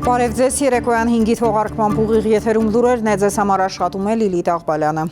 Բարև ձեզ, երեկոյան 5-ի թողարկման ուղիղ եթերում լուրերն է, ձեզ համար աշխատում է Լիլիթ Աղբալյանը։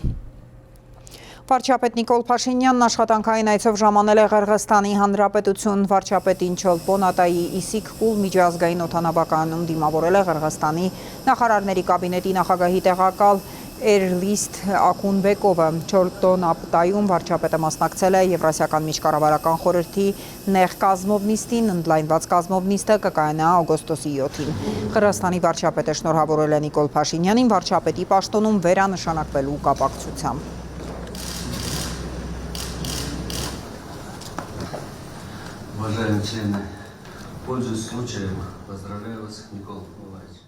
Վարչապետ Նիկոլ Փաշինյանն աշխատանքային այցով ժամանել է Ղրղըզստանի Հանրապետություն, վարչապետին Չոլպոն-Ատայի Իսիկ Կուլ միջազգային օդանավակայանում դիմավորել է Ղրղըզստանի նախարարների կաբինետի նախագահի տեղակալ Էրլիստ Ակունբեկովը։ Չոլպոն-Ատայում վարչապետը մասնակցել է Եվրասիական միջկառավարական խորհրդի նեղ կազմով նիստին, ընդլայնված կազմով նիստը կկայանա օգոստոսի 7-ին։ Ղրղըզստանի վարչապետը շնորհավորել է Նիկոլ Փաշինյանին վարչապետի պաշտոնում վերանշանակվելու կապակցությամբ։ Уважаемые члены, пользуясь случаем, поздравляю вас, Никол Иванович.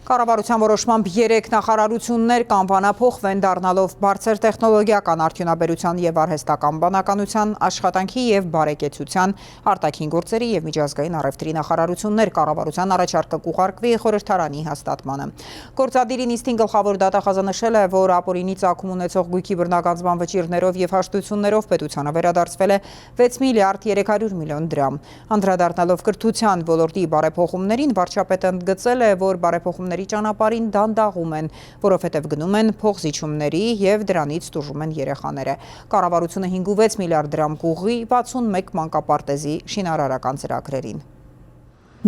Կառավարության որոշմամբ 3 նախարարություններ կանվանափոխվեն դառնալով բարձր տեխնոլոգիական արդյունաբերության եւ արհեստական բանականության, աշխատանքի եւ բարեկեցության, արտաքին գործերի եւ միջազգային առևտրի նախարարություններ կառավարության առաջարկը կուղարկվի խորհրդարանի հաստատմանը։ Գործադիրի նիստին գլխավոր դատախազը նշել է, որ ապօրինի ծագում ունեցող գույքի բռնագանձման վճիրներով եւ հաշտություններով պետությանը վերադարձվել է 6 միլիարդ 300 միլիոն դրամ։ Անդրադառնալով կրթության ոլորտի բարեփոխումներին, վարչապետը ընդգծել է, որ բարեփոխումների ճանապարհին դանդաղում են, որովհետև գնում են փոխզիջումների եւ դրանից տուժում են երեխաները։ Կառավարությունը 5.6 միլիարդ դրամ կուղղի 61 մանկապարտեզի շինարարական ծրագրերին։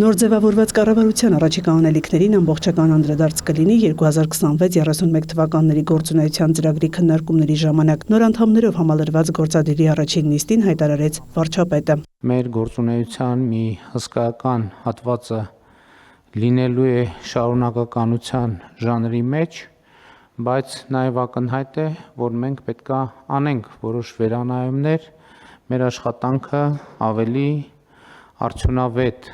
Նոր ձևավորված կառավարության առաջիկա անելիքներին ամբողջական անդրադարձ կլինի 2026-31 թվականների գործունեության ծրագրի քննարկումների ժամանակ։ Նոր անդամներով համալրված գործադիրի առաջին նիստին հայտարարեց վարչապետը։ Մեր գործունեության մի հսկայական հատվածը լինելու է շարունակականության ժանրի մեջ, բայց նաև ակնհայտ է, որ մենք պետք է անենք որոշ վերանայումներ, մեր աշխատանքը ավելի արդյունավետ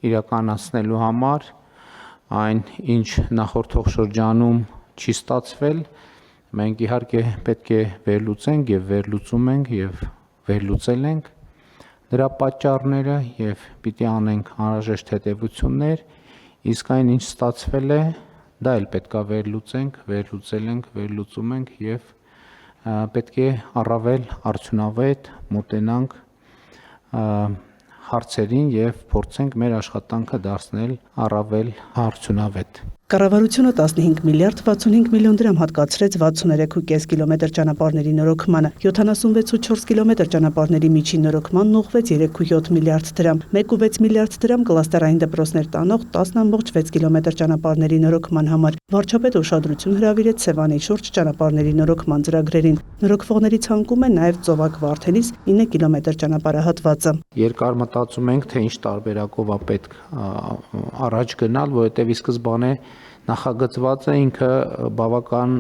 իրականացնելու համար, այն ինչ նախորդող շրջանում չի ստացվել, մենք իհարկե պետք է վերլուծենք եւ վերլուծում ենք եւ վերլուծել ենք դրա պատճառները եւ պիտի անենք անհրաժեշտ հետեւություններ, իսկ այն ինչ ստացվել է, դա էլ պետք է վերլուծենք, վերլուծել ենք, վերլուծում ենք եւ պետք է առավել արդյունավետ մոտենանք հարցերին եւ փորձենք մեր աշխատանքը դարձնել առավել արդյունավետ։ Կառավարությունը 15 միլիարդ 65 միլիոն դրամ հատկացրեց 63.5 կիլոմետր ճանապարհների նորոգմանը, 76.4 կիլոմետր ճանապարհների միջին նորոգմանն ուղղվեց 3.7 միլիարդ դրամ, 1.6 միլիարդ դրամ կլաստերային դպրոցներ տանող 10.6 կիլոմետր ճանապարհների նորոգման համար։ Վարչապետը ուշադրություն հրավիրեց Սևանի շուրջ ճանապարհների նորոգման ծրագրերին։ Նորոգվողների ցանկում է նաև Ծովակ-Վարդենիս 9 կիլոմետր ճանապարհահատվածը։ Երկար մտածում ենք, թե ինչ տարբերակով է պետք առաջ գնալ, որովհետև ի սկզբանե նախագծվածը ինքը բավական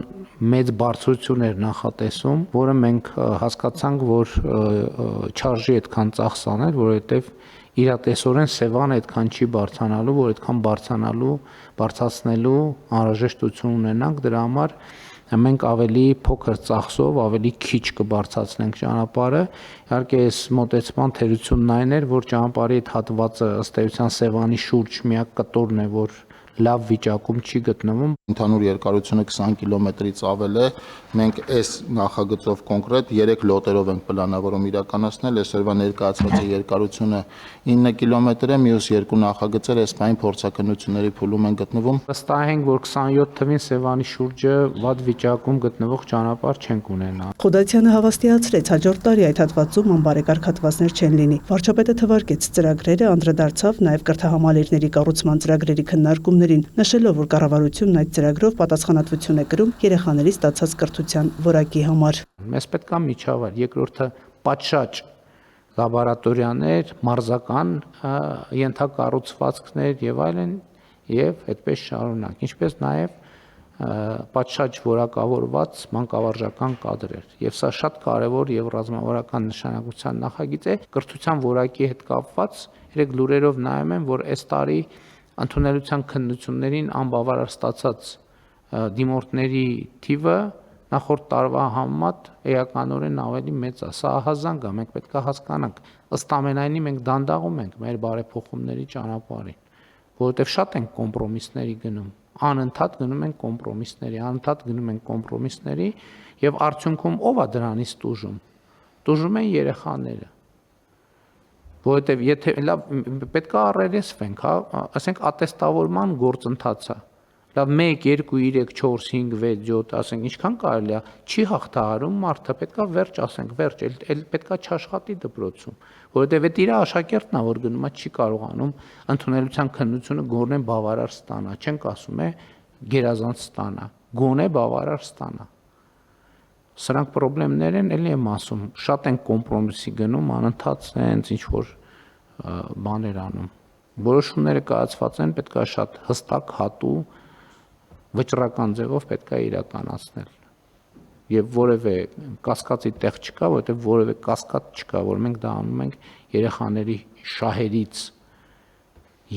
մեծ բարձրություն էր նախատեսում, որը մենք հասկացանք, որ չարժի այդքան ծախս անել, որովհետև իրատեսորեն Սևանը այդքան չի բարձրանալու, որ այդքան բարձրացնելու անհրաժեշտություն ունենանք, դրա համար մենք ավելի փոքր ծախսով ավելի քիչ կբարձրացնենք ճանապարհը։ Իհարկե այս մոտեցման թերությունն այն էր, որ ճանապարհի այդ հատվածը ըստ էության Սևանի շուրջ միակ կտորն է, որ լավ վիճակում չի գտնվում։ Ընդհանուր երկարությունը 20 կիլոմետրից ավել է։ Մենք այս նախագծով կոնկրետ 3 լոտերով ենք պլանավորում իրականացնել։ Այսօրվա ներկայացված երկարությունը 9 կիլոմետր է, մյուս երկու նախագծերը այս պայն փորձաքննությունների փուլում են գտնվում։ Վստահ ենք, որ 27 թվին Սևանի շուրջը վատ վիճակում գտնվող ճանապարհ չենք ունենա։ Խոդացյանը հավաստիացրեց, հաջորդ տարի այդ հատվածում անբարեկարգ հատվածներ չեն լինի։ Վարչապետը թվարկեց ծրագրերը, անդրադարձավ նաև կրթահամալիրների կառուցման ծրագրերի քննարկումներին, նշելով, որ կառավարությունն այդ ծրագրով պատասխանատվություն է կրում երեխաների ստացած կրթության որակի համար։ Մեզ պետք է միջավայր, երկրորդը պատշաճ լաբորատորիաներ, մարզական ենթակառուցվածքներ եւ այլն եւ այդպես շարունակ, ինչպես նաեւ պատշաճ որակավորված մանկավարժական կադրեր։ Եվ սա շատ կարևոր եւ ռազմավարական նշանակության նախագիծ է կրթության որակի հետ կապված։ Երեք լուրերով նայում եմ, որ այս տարի ընդունելության քննություններին անբավարար ստացած դիմորդների թիվը նախորդ տարվա համեմատ էականորեն ավելի մեծ է։ Սա ահազանգ է, մենք պետք է հասկանանք։ Ըստ ամենայնի մենք դանդաղում ենք մեր բարեփոխումների ճանապարհին, որովհետև շատ ենք կոմպրոմիսների գնում, անընդհատ գնում ենք կոմպրոմիսների, եւ արդյունքում ով է դրանից տուժում։ Տուժում են երեխաները, որովհետև եթե լավ պետք է առերեսվենք, հա, ասենք ատեստավորման գործընթացը։ Լավ 1 2 3 4 5 6 7, ասենք ինչքան կարելի է, չի հաղթահարում մարդը, պետք է վերջ, ասենք վերջ, էլ պետք է չաշխատի դպրոցում, որովհետև այդ իր աշակերտն է, որ գնում է չի կարողանում ընդունելության քննությունը գոնե բավարար ստանա, չենք ասում է գերազանց ստանա, գոնե բավարար ստանա։ Սրանք խնդիրներ են, էլի եմ ասում, շատ են կոմպրոմիսի գնում, անընդհատ հենց ինչ որ բաներ անում։ Որոշումները կայացված են, պետք է շատ հստակ, հատու, վճռական ձևով պետք է իրականացնել։ Եվ որևէ կասկածի տեղ չկա, որովհետև որևէ կասկած չկա, որ մենք դա անում ենք երեխաների շահերից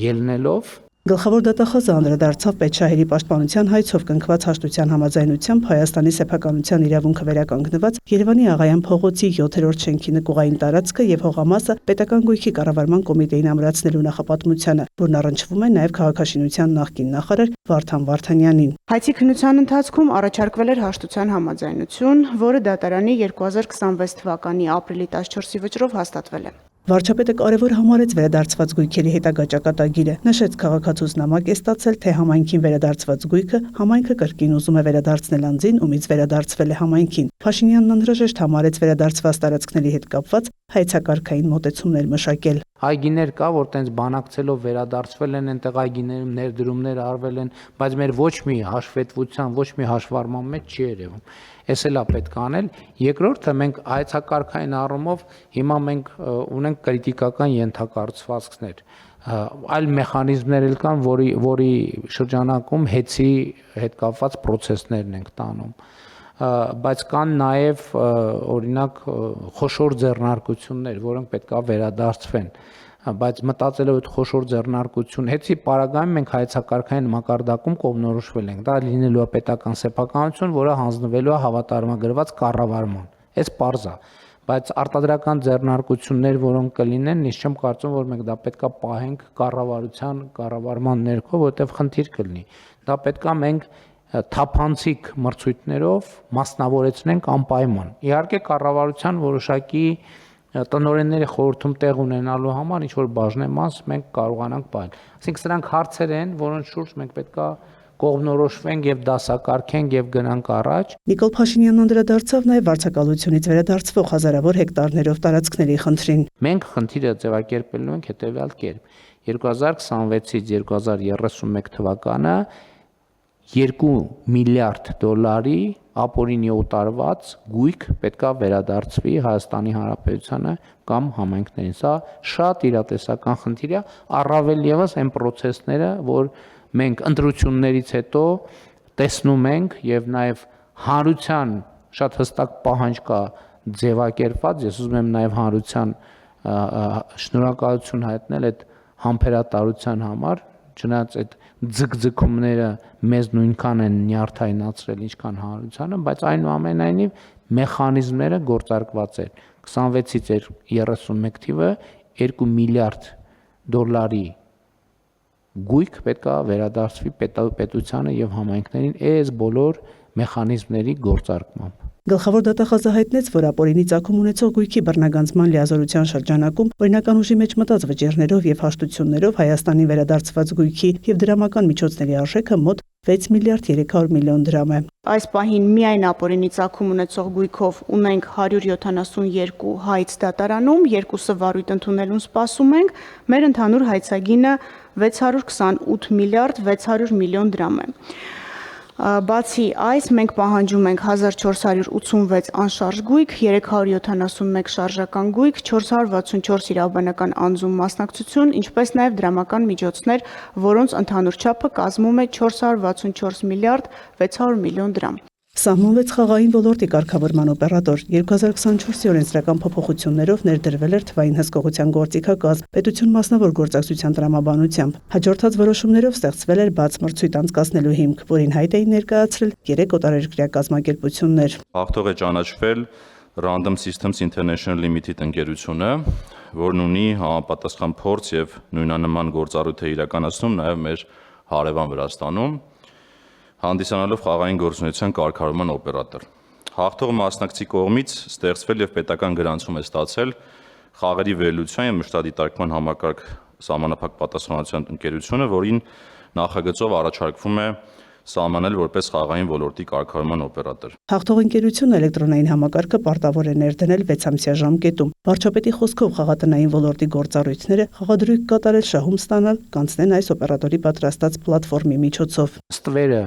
ելնելով։ Գլխավոր դատախազը անդրադարձավ պետշահերի պաշտպանության հայցով կնքված հաշտության համաձայնությամբ Հայաստանի սեփականության իրավունքը վերականգնված Երևանի Աղայան փողոցի 7-րդ շենքի նկուղային տարածքը եւ հողամասը պետական գույքի կառավարման կոմիտեին ամրացնելու նախապատմությանը, որն առնչվում է նաեւ քաղաքաշինության նախկին նախարար Վարդան Վարդանյանին։ Հայցի քննության ընթացքում առաջարկվել էր հաշտության համաձայնություն, որը դատարանի 2026 թվականի ապրիլի 14-ի վճռով հաստատվել է։ Վարչապետը կարևոր համարեց վերադարձված գույքերի հետագա ճակատագիրը, նշեց քաղաքացուց նամակ է ստացել, թե համայնքին վերադարձված գույքը համայնքը կրկին ուզում է վերադարձնել անձին, ումից վերադարձվել է համայնքին։ Փաշինյանն անհրաժեշտ համարեց վերադարձված տարածքների հետ կապված հայցակարգային մոտեցումներ մշակել։ Այգիներ կա, որ տենց բանակցելով վերադարձվել են, այնտեղ այգիներում ներդրումներ արվել են, բայց մեր ոչ մի հաշվետվության, ոչ մի հաշվառման մեջ չի երևում։ Էս էլ է պետք անել։ Երկրորդը մենք հայցակարգային առումով հիմա մենք ունենք կրիտիկական ենթակառուցվածքներ, այլ մեխանիզմներ էլ կան, որի շրջանակում հետի հետ կապված process-ներն ենք տանում, բայց կան նաև օրինակ խոշոր ձեռնարկություններ, որոնք պետք է վերադարձվեն, բայց մտածելով այդ խոշոր ձեռնարկություն, հետի պարագայում մենք հայցակարգային մակարդակում կողմնորոշվել ենք, դա լինելու է պետական սեփականություն, որը հանձնվելու է հավատարմագրված կառավարման, այս պարզ է, բայց արտադրական ձեռնարկություններ, որոնք կլինեն, ես չեմ կարծում, որ մենք դա պետք է պահենք կառավարման ներքո, որովհետև խնդիր կլինի, դա պետք է մենք թափանցիկ մրցույթներով մասնավորեցնենք անպայման։ Իհարկե կառավարության որոշակի տնօրենների խորհրդում տեղ ունենալու համար ինչ որ բաժնեմաս մենք կարողանանք պահել։ Այսինքն սրանք հարցեր են, որոնց շուրջ մենք պետք է կողմնորոշվենք եւ դասակարգենք եւ գնանք առաջ։ Նիկոլ Փաշինյանն անդրադարձավ նաեւ վարձակալությունից վերադարձվող հազարավոր հեկտարներով տարածքների խնդրին։ Մենք խնդիրը ձևակերպելու ենք հետեւյալ կերպ։ 2026-ից 2031 թվականը 2 միլիարդ դոլարի ապօրինի օտարված գույք պետք է վերադարձվի Հայաստանի Հանրապետությանը կամ համայնքներին։ Սա շատ իրատեսական խնդիր է, առավել եւս այն process-ները, որ մենք ընտրություններից հետո տեսնում ենք եւ նաեւ հանրության շատ հստակ պահանջ կա ձևակերպված, ես ուզում եմ նաեւ հանրության շնորհակալություն հայտնել այդ համբերատարության համար, չնայած այդ ձգձգումները մեզ նույնքան են նյարդայնացրել, ինչքան հանրությանը, բայց այնուամենայնիվ մեխանիզմները գործարկված են։ 26-ից 31 թիվը 2 միլիարդ դոլարի գույք պետք է վերադարձվի պետությանը եւ համայնքներին այս բոլոր մեխանիզմների գործարկմամբ։ Գլխավոր դատախազը հայտնեց, որ ապօրինի ծագում ունեցող գույքի բռնագանձման լիազորության շրջանակում օրինական ուժի մեջ մտած վճիռներով եւ հաշտություններով Հայաստանի վերադարձված գույքի եւ դրամական միջոցների արժեքը մոտ 6 միլիարդ 300 միլիոն դրամ է։ Այս պահին միայն ապօրինի ծագում ունեցող գույքով ունենք 172 հայց դատարանում, երկուսը վարույթ ընդունելուն սպասում ենք, մեր ընդհանուր հայցագինը 628 միլիարդ 600 միլիոն դրամ է։ Բացի այս, մենք պահանջում ենք 1486 անշարժ գույք, 371 շարժական գույք, 464 իրավաբանական անձում մասնակցություն, ինչպես նաև դրամական միջոցներ, որոնց ընդհանուր չափը կազմում է 464 միլիարդ 600 միլիոն դրամ։ Սահմանվեց խաղային ոլորտի կարգավորման օպերատոր 2024-ի օրենսդրական փոփոխություններով ներդրվել էր թվային հսկողության գործիքակազմ պետություն մասնավոր գործակցության տրամաբանությամբ։ Հաջորդած որոշումներով ստեղծվել էր բաց մրցույթ անցկացնելու հիմք, որին հայտ էին ներկայացրել 3 օտարերկրյա կազմակերպություններ։ Հաղթող է ճանաչվել Random Systems International Limited ընկերությունը, որն ունի համապատասխան փորձ եւ նույնանման գործառույթ է իրականացնում նաեւ մեր հարևան Վրաստանում, հանդիսանալով խաղային գործունեության կարգավորման օպերատոր։ Հաղթող մասնակցի կողմից ստեղծվել եւ պետական գրանցում է ստացել Խաղերի վերլուծության եւ մշտադիտարկման համակարգ սահմանափակ պատասխանատվության ընկերությունը, որին նախագծով առաջարկվում է սահմանել որպես խաղային ոլորտի կարգավորման օպերատոր։ Հաղթող ընկերությունը էլեկտրոնային համակարգը պարտավոր է ներդնել 6-ամսյա ժամկետում։ Վարչապետի խոսքով խաղատնային ոլորտի գործառույթները խաղադրույք կատարել շահում ստանալ կանցնեն այս օպերատորի պատրաստած պլատֆորմի միջոցով։ Ստվերը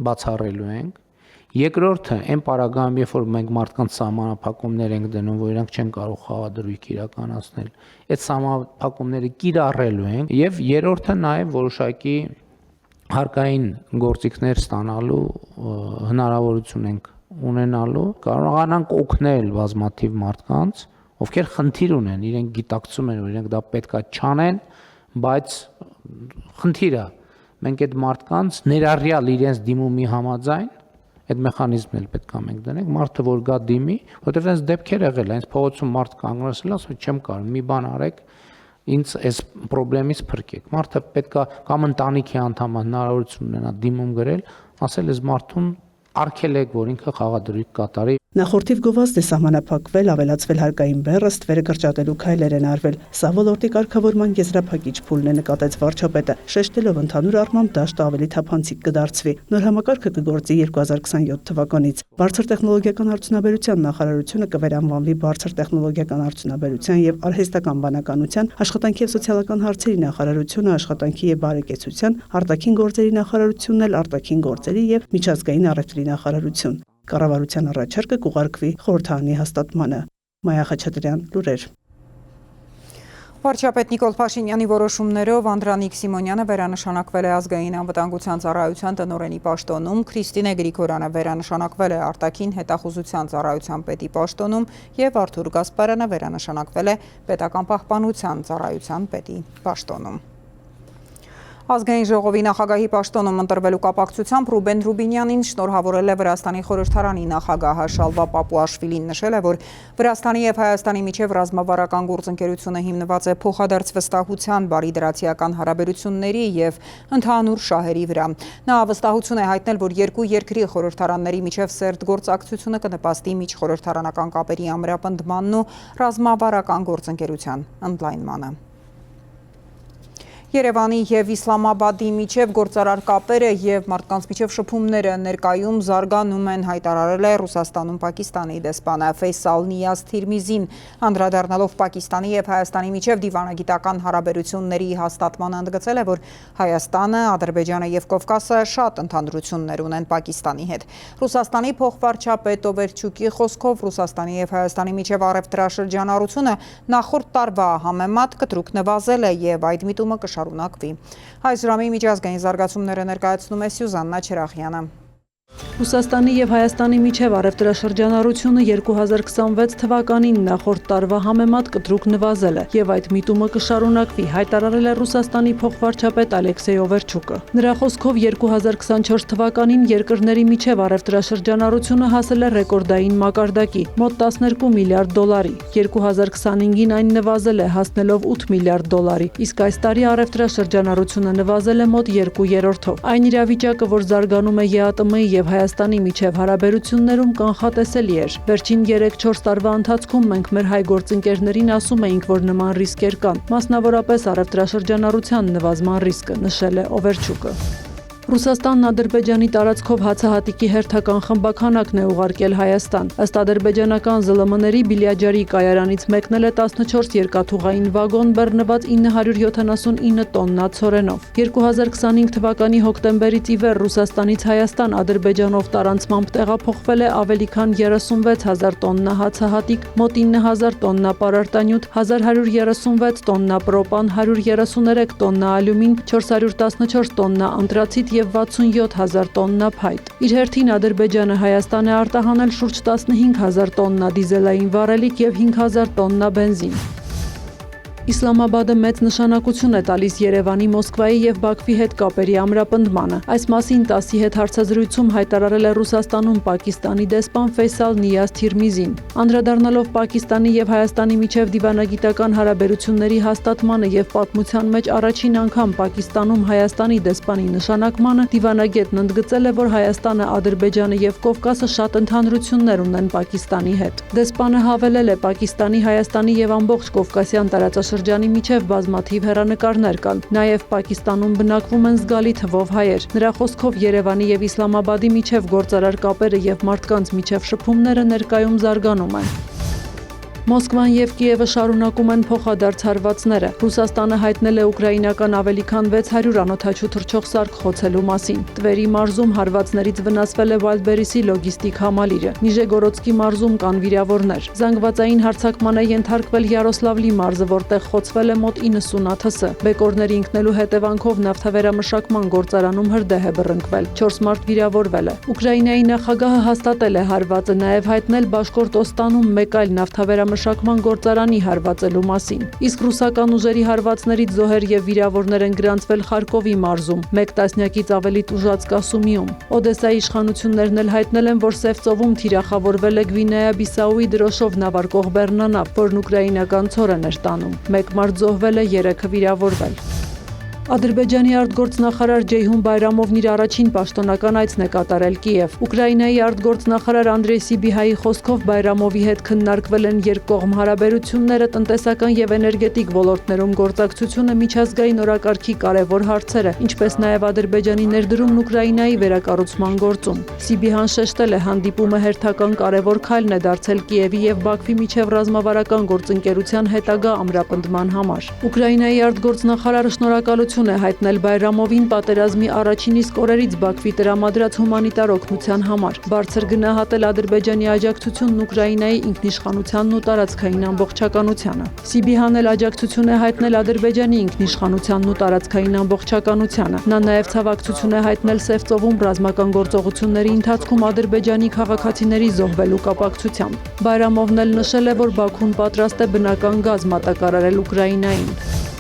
բացառելու ենք։ Երկրորդը, այն պարագայում, երբ որ մենք մարդկանց սահմանափակումներ ենք դնում, որ իրենք չեն կարող խաղադրույք իրականացնել, այդ սահմանափակումները կիրառելու ենք, եւ երրորդը նաև որոշակի հարկային գործիքներ ստանալու հնարավորություն ենք ունենալու, կարողանանք օգնել բազմաթիվ մարդկանց, ովքեր խնդիր ունեն, իրենք գիտակցում են, որ իրենք դա պետքա չանեն, բայց խնդիրը մենք այդ մարդկանց ներառյալ իրենց դիմումի համաձայն այդ մեխանիզմն էլ պետք է մենք դնենք, մարդը որ գա դիմի, որտեղ այնպես դեպքեր եղել, այնպես փողոցում մարդ կանգնեցել, ասում չեմ կարող, մի բան արեք, ինձ այս խնդրից փրկեք։ Մարդը պետք է կամ ընտանիքի անդամը հնարավորություն ունենա դիմում գրել, ասել այս մարդուն արգելեք, որ ինքը խաղադրույք կատարի։ Նախորդիվ գովազդ է սահմանափակվել, ավելացվել հարկային բեռը, ստվերը կրճատելու քայլեր են արվել։ Սա ոլորտի կարգավորման եզրափակիչ փուլն է, նկատեց վարչապետը, շեշտելով ընդհանուր առմամբ դաշտը ավելի թափանցիկ կդարձվի։ Նոր համակարգը կգործի 2027 թվականից։ Բարձր տեխնոլոգիական արդյունաբերության նախարարությունը կվերանվանվի բարձր տեխնոլոգիական արդյունաբերության եւ արհեստական բանականության, աշխատանքի եւ սոցիալական հարցերի նախարարությունը, աշխատանքի եւ բարեկեցության, արտաքին գործերի նախարարությունն էլ արտաքին գործերի եւ միջազգային առևտրի նախարարություն։ Կառավարության առաջարկը կուղարկվի խորհրդարանի հաստատմանը։ Մայա Խաչատրյան, լուրեր։ Վարչապետ Նիկոլ Փաշինյանի որոշումներով Անդրանիկ Սիմոնյանը վերանշանակվել է ազգային անվտանգության ծառայության տնօրենի պաշտոնում, Քրիստինե Գրիգորյանը վերանշանակվել է արտաքին հետախուզության ծառայության պետի պաշտոնում եւ Արթուր Գասպարյանը վերանշանակվել է պետական պահպանության ծառայության պետի պաշտոնում։ Ազգային ժողովի նախագահի պաշտոնում ընտրվելու կապակցությամբ Ռուբեն Ռուբինյանին շնորհավորել է Վրաստանի խորհրդարանի նախագահը Շալվա Պապուաշվիլին, նշել է, որ Վրաստանի եւ Հայաստանի միջև ռազմավարական գործընկերությունը հիմնված է փոխադարձ վստահության, բարիդրացիական հարաբերությունների եւ ընդհանուր շահերի վրա։ Նա վստահություն է հայտնել, որ երկու երկրի խորհրդարանների միջև սերտ գործակցությունը կնպաստի միջխորհրդարանական կապերի ամրապնդմանն ու ռազմավարական գործընկերության ընդլայնմանը։ Երևանի եւ Իսլամաբադի միջև գործարար կապերը եւ մարդկանց միջև շփումները ներկայում զարգանում են, հայտարարել է Ռուսաստանում Պակիստանի դեսպանը Ֆեյսալ Նիազ Թիրմիզին, անդրադառնալով Պակիստանի եւ Հայաստանի միջև դիվանագիտական հարաբերությունների հաստատմանը ընդգծել է, որ Հայաստանը, Ադրբեջանը եւ Կովկասը շատ ընդհանրություններ ունեն Պակիստանի հետ։ Ռուսաստանի փոխվարչապետ Օվերչուկի խոսքով Ռուսաստանի եւ Հայաստանի միջև առևտրաշրջանառությունը նախորդ տարվա համեմատ կտրուկ նվազել է եւ այդ միտումը կշարունակվի։ Այս ժամի միջազգային զարգացումները ներկայացնում է Սյուզաննա Չրախյանը։ Ռուսաստանի եւ Հայաստանի միջև առևտրաշրջանառությունը 2026 թվականին նախորդ տարվա համեմատ կտրուկ նվազել է եւ այդ միտումը կշարունակվի, հայտարարել է Ռուսաստանի փոխվարչապետ Ալեքսեյ Օվերչուկը։ Նրա խոսքով 2024 թվականին երկրների միջև առևտրաշրջանառությունը հասել է ռեկորդային մակարդակի՝ մոտ 12 միլիարդ դոլարի։ 2025-ին այն նվազել է, հասնելով 8 միլիարդ դոլարի, իսկ այս տարի առևտրաշրջանառությունը նվազել է մոտ 2/3-ով։ Այն իրավիճակը, որ զարգանում է ԵԱՏՄ-ի եւ Հայաստանի միջև հարաբերություններում կանխատեսելի էր։ Վերջին 3-4 տարվա ընթացքում մենք մեր հայ գործընկերներին ասում էինք, որ նման ռիսկեր կան, մասնավորապես առևտրաշրջանառության նվազման ռիսկը, նշել է Օվերչուկը։ Ռուսաստանն Ադրբեջանի տարածքով հացահատիկի հերթական խմբաքանակն է ուղարկել Հայաստան։ Ըստ ադրբեջանական ԶԼՄ-ների Բիլիաջարի կայարանից մեկնել է 14 երկաթուղային վագոն բեռնված 979 տոննա ցորենով։ 2025 թվականի հոկտեմբերից ի վեր Ռուսաստանից Հայաստան Ադրբեջանով տարանցմամբ տեղափոխվել է ավելի քան 36,000 տոննա հացահատիկ, մոտ 9,000 տոննա պարարտանյութ, 1136 տոննա պրոպան, 133 տոննա ալյումին, 414 տոննա անտրացիտ եւ 67,000 տոննա փայտ։ Իր հերթին Ադրբեջանը Հայաստան է արտահանել շուրջ 15,000 տոննա դիզելային վառելիք եւ 5,000 տոննա բենզին։ Իսլամաբադը մեծ նշանակություն է տալիս Երևանի, Մոսկվայի եւ Բաքվի հետ կապերի ամրապնդմանը։ Այս մասին ՏԱՍ-ի հետ հարցազրույցում հայտարարել է Ռուսաստանում Պակիստանի դեսպան Ֆեյսալ Նիազ Թիրմիզին։ Անդրադառնալով Պակիստանի եւ Հայաստանի միջև դիվանագիտական հարաբերությունների հաստատմանը եւ պատմության մեջ առաջին անգամ Պակիստանում Հայաստանի դեսպանի նշանակմանը, դիվանագետն ընդգծել է, որ Հայաստանը, Ադրբեջանը եւ Կովկասը շատ ընդհանրություններ ունեն Պակիստանի հետ։ Դեսպանը հավելել է Պակիստանի, Հայաստանի եւ ամբողջ Կովկասյան տարածաշրջանի միջև բազմաթիվ հեռանկարներ կան։ Նաև Պակիստանում բնակվում են զգալի թվով հայեր։ Նրա խոսքով Երևանի եւ Իսլամաբադի միջև գործարար կապերը եւ մարդկանց միջև շփումները ներկայում զարգանում են։ Մոսկվան եւ Կիևը շարունակում են փոխադարձ հարվածները։ Ռուսաստանը հայտնել է ուկրաինական ավելի քան 600 անօդաչու թռչող սարք խոցելու մասին։ Տվերի մարզում հարվածներից վնասվել է Վալդբերիսի լոգիստիկ համալիրը։ Նիժեգորոդսկի մարզում կան վիրավորներ։ Զանգվածային հարձակման է ենթարկվել Յարոսլավլի մարզը, որտեղ խոցվել է մոտ 90 ԱԹՍ։ Բեկորների ընկնելու հետևանքով նավթավերամշակման գործարանում հրդեհ է բռնկվել։ 4 մարդ վիրավորվել է։ Ուկրաինայի նախագահը հաստատել է հարվածը, նաև հայտնել Բաշկորտոստանում մեկ այլ նավթավերամշակման գործարանի հարվածելու մասին։ Իսկ ռուսական ուժերի հարվածներից զոհեր եւ վիրավորներ են գրանցվել Խարկովի մարզում, 1 տասնյակից ավելի տուժածկա Սումիում։ Օդեսայի իշխանություններն էլ հայտնել են, որ Սև ծովում թիրախավորվել է Գվինեա-Բիսաուի դրոշով նավարկող բեռնանավ, որն ուկրաինական ցորեն էր տանում։ 1 մարդ զոհվել է, 3-ը վիրավորվել։ Ադրբեջանի արտգործնախարար Ջեյհուն Բայրամովն իր առաջին պաշտոնական այցն է կատարել Կիև։ Ուկրաինայի արտգործնախարար Անդրեյ Սիբիհայի խոսքով Բայրամովի հետ քննարկվել են երկկողմ հարաբերությունները, տնտեսական եւ էներգետիկ ոլորտներում գործակցությունը, միջազգային օրակարգի կարևոր հարցերը, ինչպես նաեւ Ադրբեջանի ներդրումն Ուկրաինայի վերակառուցման գործում։ Սիբիհան շեշտել է, հանդիպումը հերթական կարևոր քայլն է դարձել Կիևի եւ Բաքվի միջև ռազմավարական գործընկերության հետագա ամրապնդման համար։ Ուկրաինայի արտգործնախարարը շնորհակալություն է հայտնել Բայրամովին պատերազմի առաջին իսկ օրերից Բաքվի տրամադրած հումանիտար օգնության համար։ Բարձր գնահատել Ադրբեջանի աջակցությունն Ուկրաինայի ինքնիշխանությանն ու տարածքային ամբողջականությանը։ Սիբիհան էլ աջակցություն է հայտնել Ադրբեջանի ինքնիշխանությանն ու տարածքային ամբողջականությանը։ Նա նաև ցավակցություն է հայտնել Սև ծովում ռազմական գործողությունների ընթացքում Ադրբեջանի քաղաքացիների զոհվելու կապակցությամբ։ Բայրամովն էլ նշել է, որ Բաքուն պատրաստ է բնական գազ մատակարարել Ուկրաինային։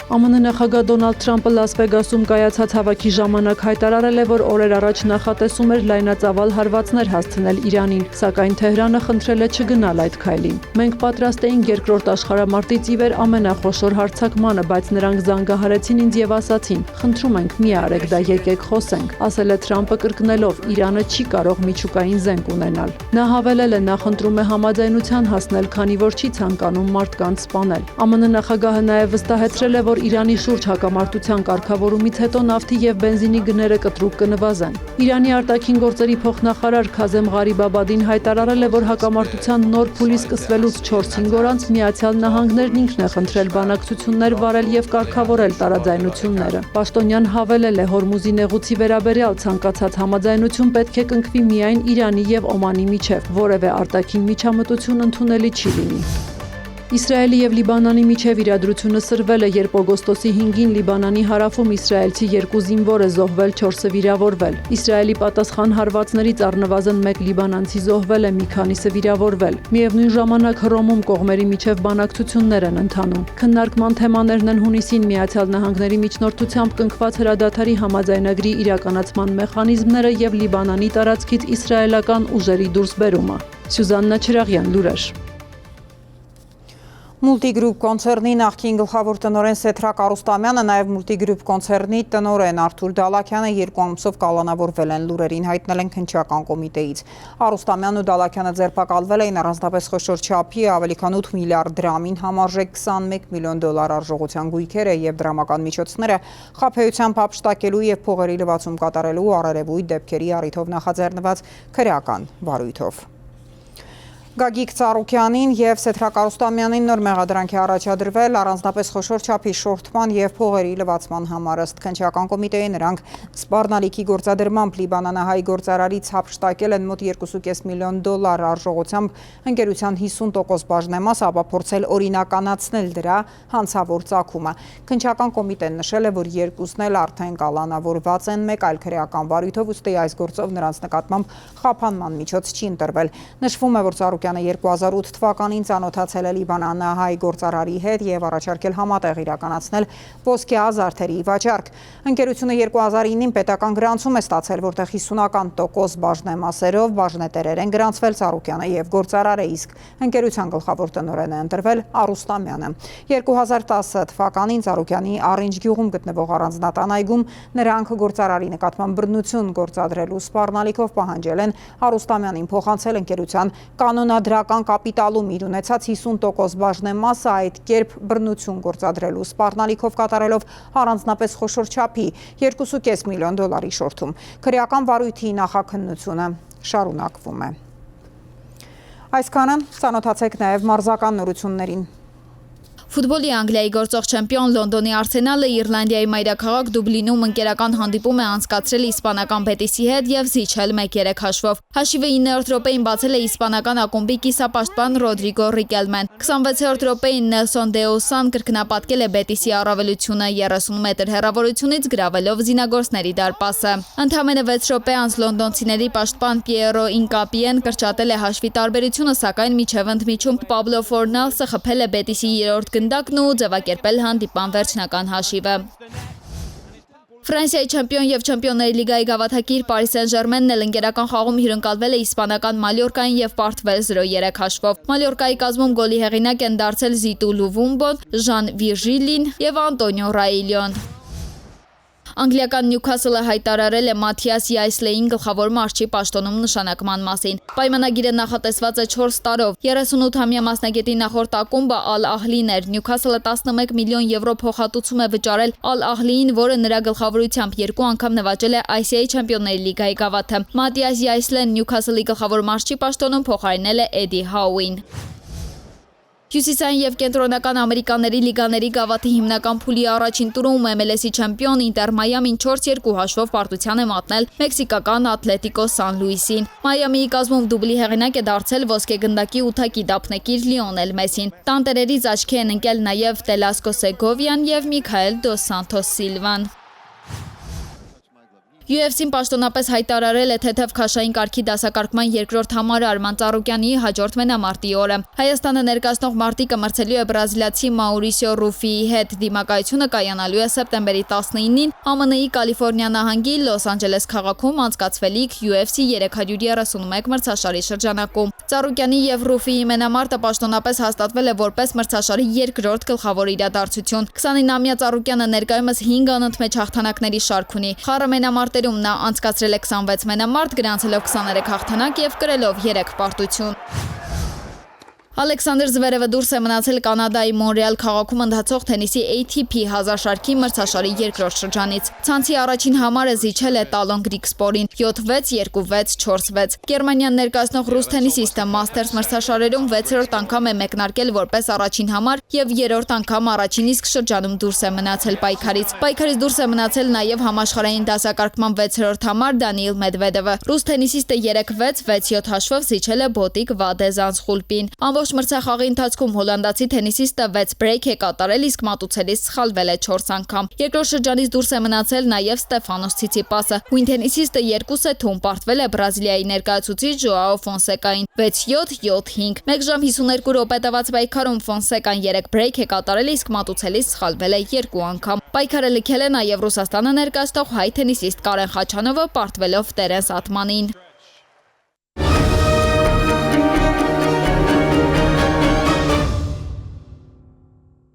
ԱՄՆ նախագահ Դոնալդ Թրամփը Լաս Վեգասում կայացած հավաքի ժամանակ հայտարարել է, որ օրեր առաջ նախատեսում էր լայնածավալ հարվածներ հասցնել Իրանին, սակայն Թեհրանը խնդրել է չգնալ այդ քայլին։ Մենք պատրաստ էինք երկրորդ աշխարհամարտից ի վեր ամենախոշոր հարձակմանը, բայց նրանք զանգահարեցին ինձ եւ ասացին. «Խնդրում ենք, մի արեք դա, եկեք խոսենք», ասել է Թրամփը կրկնելով. «Իրանը չի կարող միջուկային զենք ունենալ»։ Նա հավելել է, նա խնդրում է համաձայնության հասնել, քանի որ չի ցանկանում մարդկանց սպանել։ ԱՄՆ նախագահը նաև վստահեցրել է, որ Իրանի շուրջ հակամարտության կարգավորումից հետո նավթի եւ բենզինի գները կտրուկ կնվազեն։ Իրանի արտաքին գործերի փոխնախարար Քազեմ Ղարիբաբադին հայտարարել է, որ հակամարտության նոր փուլի սկսվելուց 4-5 օր անց Միացյալ Նահանգներն ինքն է խնդրել բանակցություններ վարել եւ կարգավորել տարաձայնությունները։ Պաշտոնյան հավելել է, Հորմուզի նեղուցի վերաբերյալ ցանկացած համաձայնություն պետք է կնքվի միայն Իրանի եւ Օմանի միջև, որևէ արտաքին միջամտություն ընդունելի չի լինի։ Իսրայելի եւ Լիբանանի միջև իրադրությունը սրվել է, երբ օգոստոսի 5-ին Լիբանանի հարավում իսրայելցի 2 զինվոր է զոհվել, 4-ը վիրավորվել։ Իսրայելի պատասխան հարվածներից առնվազն 1 լիբանանցի զոհվել է, մի քանիսը վիրավորվել։ Միևնույն ժամանակ Հռոմում կողմերի միջև բանակցություններ են ընթանում։ Քննարկման թեմաներն են հունիսին Միացյալ Նահանգների միջնորդությամբ կնքված հրադադարի համաձայնագրի իրականացման մեխանիզմները եւ Լիբանանի տարածքից իսրայելական ուժերի դուրսբերումը։ Սյուզաննա Չրաղյան, լուրեր։ Մուլտիգրուպ կոնցերնի նախկին գլխավոր տնօրեն Սեթրակ Արուստամյանը, նաև Մուլտիգրուպ կոնցերնի տնօրեն Արթուր Դալաքյանը 2 ամսով կալանավորվել են, լուրերին հայտնել են քննչական կոմիտեից։ Արուստամյանն ու Դալաքյանը ձերբակալվել էին առանձնապես խոշոր չափի ավելի քան 8 միլիարդ դրամին համարժեք 21 միլիոն դոլար արժողության գույքերը եւ դրամական միջոցները խաբեությամբ հափշտակելու եւ փողերի լվացում կատարելու առերևույթ դեպքերի առիթով նախաձեռնված քրեական վարույթով։ Գագիկ Ծառուկյանին եւ Սեթրակ Արուստամյանին նոր մեղադրանքի առաջադրվել առանձնապես խոշոր չափի շորթման եւ փողերի լվացման համար, ըստ քննչական կոմիտեի նրանք սպառնալիքի գործադրմամբ լիբանանահայ գործարարից հափշտակել են մոտ 2.5 միլիոն դոլար արժողությամբ ընկերության 50% բաժնեմաս, ապա փորձել օրինականացնել դրա հանցավոր ծագումը։ Քննչական կոմիտեն նշել է, որ երկուսն էլ արդեն կալանավորված են մեկ այլ քրեական վարույթով, ուստի այս գործով նրանց նկատմամբ խափանման միջոց չի ընտրվել։ Նշվում է, որ Ծառուկյանը 2008 թվականին ծանոթացել է լիբանանահայ գործարարի հետ եւ առաջարկել համատեղ իրականացնել ոսկյա զարդերի վաճառք։ Ընկերությունը 2009-ին պետական գրանցում է ստացել, որտեղ 50% բաժնեմասերով բաժնետերեր են գրանցվել Ծառուկյանը եւ գործարարը, իսկ ընկերության գլխավոր տնօրեն է ընտրվել Արուստամյանը։ 2010 թվականին Ծառուկյանի Առինջ գյուղում գտնվող առանձնատան այգում նրանք գործարարի նկատմամբ բռնություն գործադրելու սպառնալիքով պահանջել են Արուստամյանին փոխանցել ընկերության կանոնադրական կապիտալում իր ունեցած 50% բաժնեմասը, այդ կերպ բռնություն գործադրելու սպառնալիքով կատարելով առանձնապես խոշոր չափի $2.5 միլիոն շորթում։ Քրեական վարույթի նախաքննությունը շարունակվում է։ Այսքանը, ծանոթացեք նաև մարզական նորություններին։ Ֆուտբոլի Անգլիայի գործող չեմպիոն Լոնդոնի Արսենալը Իռլանդիայի մայրաքաղաք Դուբլինում ընկերական հանդիպում է անցկացրել իսպանական Բետիսի հետ եւ զիջել 1-3 հաշվով։ Հաշիվը 9-րդ րոպեին բացել է իսպանական ակումբի կիսապաշտպան Ռոդրիգո Ռիկելմեն։ 26-րդ րոպեին Նելսոն Դեոսան կրկնապատկել է Բետիսի առավելությունը 30 մետր հեռավորությունից գրավելով զինագործների դարպասը։ Ընդամենը 6 րոպե անց լոնդոնցիների պաշտպան Պիերո Ինկապիեն կրճատել է հաշվի տարբերությունը, սակայն միջև ընդմիջում Պաբլո Ֆորնալսը խփել է Բետիսի 3-րդ գնդակն ու ձևակերպել հանդիպան վերջնական հաշիվը։ Ֆրանսիայի չեմպիոն եւ Չեմպիոնների լիգայի գավաթակիր Պարիս Սեն-Ժերմենն էլ ընկերական խաղում հյուրընկալվել է իսպանական Մալյորկային եւ պարտվել 0-3 հաշվով։ Մալյորկայի կազմում գոլի հեղինակ են դարձել Զիտու Լուվումբոն, Ժան Վիժիլին եւ Անտոնիո Ռաիլյոն։ Անգլիական Նյուքասլը հայտարարել է Մաթիաս Յայսլեին գլխավոր մարզչի պաշտոնում նշանակման մասին։ Պայմանագիրը նախատեսված է 4 տարով։ 38-ամյա մասնագետի նախորդ ակումբը Ալ Ահլին էր։ Նյուքասլը 11 միլիոն եվրո փոխհատուցում է վճարել Ալ Ահլիին, որը նրա գլխավորությամբ 2 անգամ նվաճել է ICA Չեմպիոնների լիգայի գավաթը։ Մաթիաս Յայսլեն Նյուքասլի գլխավոր մարզչի պաշտոնում փոխարինել է Էդի Հաուին։ Հյուսիսային եւ կենտրոնական ամերիկաների լիգաների գավաթի հիմնական փուլի առաջին տուրում MLS-ի չեմպիոն Ինտեր Մայամին 4-2 հաշվով պարտության է մատնել մեքսիկական Ատլետիկո Սան Լուիսին։ Մայամիի կազմում դուբլի հեղինակ է դարձել ոսկե գնդակի 8-ակի դափնեկիր Լիոնել Մեսին։ Տանտերերից աչքի են ընկել նաեւ Տելասկո Սեգովյան եւ Միքայել Դոս Սանթոս Սիլվան։ UFC-ն պաշտոնապես հայտարարել է թեթև քաշային կարգի դասակարգման երկրորդ համարը Արման Ծառուկյանի հաջորդ մենամարտի օրը։ Հայաստանը ներկայացնող մարտիկը մրցելու է բրազիլացի Մաուրիսիո Ռուֆիի հետ։ Դիմակայությունը կայանալու է սեպտեմբերի 19-ին ԱՄՆ-ի Կալիֆոռնիա նահանգի Լոս Անջելես քաղաքում անցկացվելիք UFC 331 մրցաշարի շրջանակում։ Ծառուկյանի եւ Ռուֆիի մենամարտը պաշտոնապես հաստատվել է որպես մրցաշարի երկրորդ գլխավոր իրադարձություն։ 29-ամյա Ծառուկյանը ներկայումս 5 անընդմեջ հաղթանակների շարք ունի։ Խառը մենամարտերում նա անցկացրել է 26 մենամարտ, գրանցելով 23 հաղթանակ եւ կրելով 3 պարտություն։ Ալեքսանդր Զվերևը դուրս է մնացել Կանադայի Մոնրեալ քաղաքում ընթացող թենիսի ATP 1000 շարքի մրցաշարի երկրորդ շրջանից։ Ցանցի առաջին համարը զիջել է Տալոն Գրիգսպորին 7-6, 2-6, 4-6։ Գերմանիան ներկայացնող ռուս թենիսիստը Մաստերս մրցաշարերում 6-րդ անգամ է մեկնարկել որպես առաջին համար եւ 3-րդ անգամ առաջին իսկ շրջանում դուրս է մնացել պայքարից։ Պայքարից դուրս է մնացել նաեւ համաշխարհային դասակարգման 6-րդ համար Դանիիլ Մեդվեդևը։ Ռուս թենիսիստը 3-6, 6-7 հաշվով զիջել է Բոտիկ Վադեզանցխուլպին։ Մրցախաղի ընթացքում հոլանդացի թենիսիստը 6 բրեյք է կատարել, իսկ մատուցելիս սխալվել է 4 անգամ։ Երկրորդ շրջանից դուրս է մնացել նաև Ստեֆանոս Ցիցիպասը։ Հույն թենիսիստը 2 սեթում պարտվել է Բրազիլիայի ներկայացուցիչ Ժոաո Ֆոնսեկային 6-7, 7-5։ 1 ժամ 52 րոպե տևած պայքարում Ֆոնսեկան 3 բրեյք է կատարել, իսկ մատուցելիս սխալվել է 2 անգամ։ Պայքարը լքել է նաև Ռուսաստանը ներկայացնող հայ թենիսիստ Կարեն Խաչանովը, պարտվելով Տերենս Ատմանին։